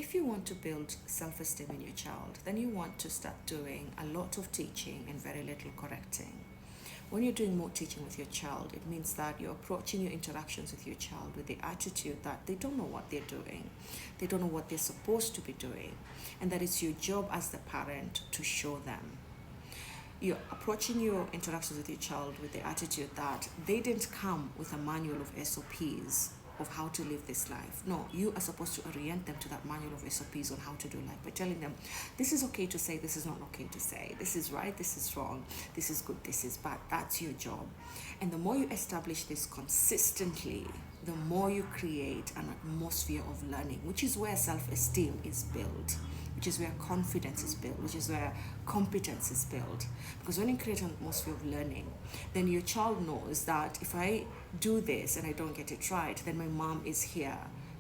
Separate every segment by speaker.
Speaker 1: if you want to build self-esteem in your child, then you want to start doing a lot of teaching and very little correcting. When you're doing more teaching with your child, it means that you're approaching your interactions with your child with the attitude that they don't know what they're doing, they don't know what they're supposed to be doing, and that it's your job as the parent to show them. You're approaching your interactions with your child with the attitude that they didn't come with a manual of SOPs of how to live this life. No, you are supposed to orient them to that manual of SOPs on how to do life by telling them, this is okay to say, this is not okay to say, this is right, this is wrong, this is good, this is bad. That's your job. And the more you establish this consistently, the more you create an atmosphere of learning, which is where self-esteem is built, which is where confidence is built, which is where competence is built. Because when you create an atmosphere of learning, then your child knows that if I do this and I don't get it right, then my mom is here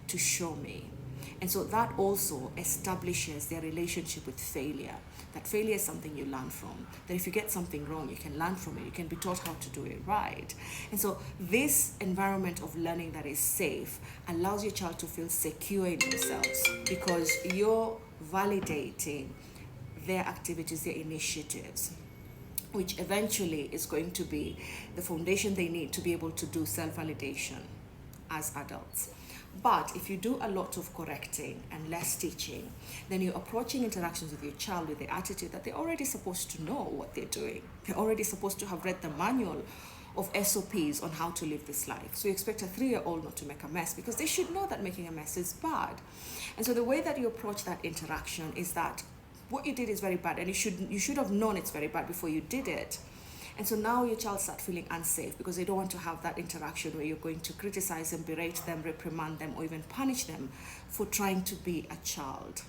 Speaker 1: to show me. And so that also establishes their relationship with failure. That failure is something you learn from. That if you get something wrong, you can learn from it. You can be taught how to do it right. And so this environment of learning that is safe allows your child to feel secure in themselves, because you're validating their activities, their initiatives, which eventually is going to be the foundation they need to be able to do self-validation as adults. But if you do a lot of correcting and less teaching, then you're approaching interactions with your child with the attitude that they're already supposed to know what they're doing. They're already supposed to have read the manual of SOPs on how to live this life. So you expect a 3-year-old not to make a mess, because they should know that making a mess is bad. And so the way that you approach that interaction is that what you did is very bad, and you should have known it's very bad before you did it. And so now your child starts feeling unsafe because they don't want to have that interaction where you're going to criticize them, berate them, reprimand them, or even punish them for trying to be a child.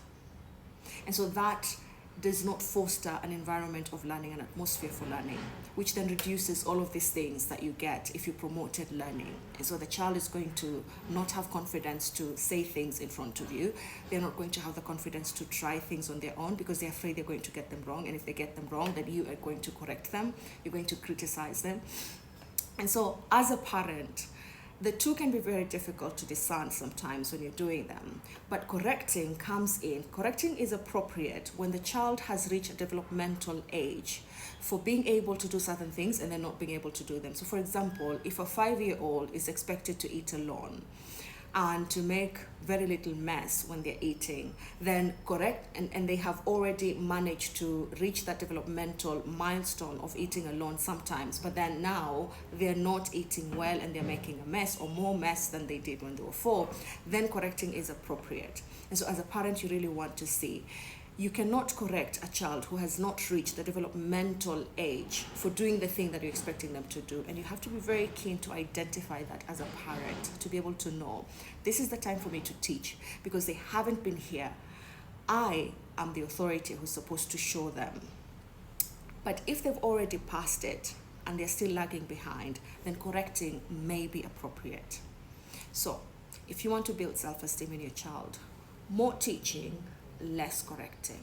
Speaker 1: And so that does not foster an environment of learning, an atmosphere for learning, which then reduces all of these things that you get if you promoted learning. And so the child is going to not have confidence to say things in front of you. They're not going to have the confidence to try things on their own because they're afraid they're going to get them wrong. And if they get them wrong, then you are going to correct them. You're going to criticize them. And so as a parent, the two can be very difficult to discern sometimes when you're doing them, but correcting comes in. Correcting is appropriate when the child has reached a developmental age for being able to do certain things and then not being able to do them. So for example, if a 5-year-old is expected to eat alone and to make very little mess when they're eating, then correct, and they have already managed to reach that developmental milestone of eating alone sometimes, but then now they're not eating well and they're making a mess or more mess than they did when they were 4, then correcting is appropriate. And so as a parent, you really want to see, you cannot correct a child who has not reached the developmental age for doing the thing that you're expecting them to do. And you have to be very keen to identify that as a parent, to be able to know, this is the time for me to teach because they haven't been here. I am the authority who's supposed to show them. But if they've already passed it and they're still lagging behind, then correcting may be appropriate. So if you want to build self-esteem in your child, more teaching, less correcting.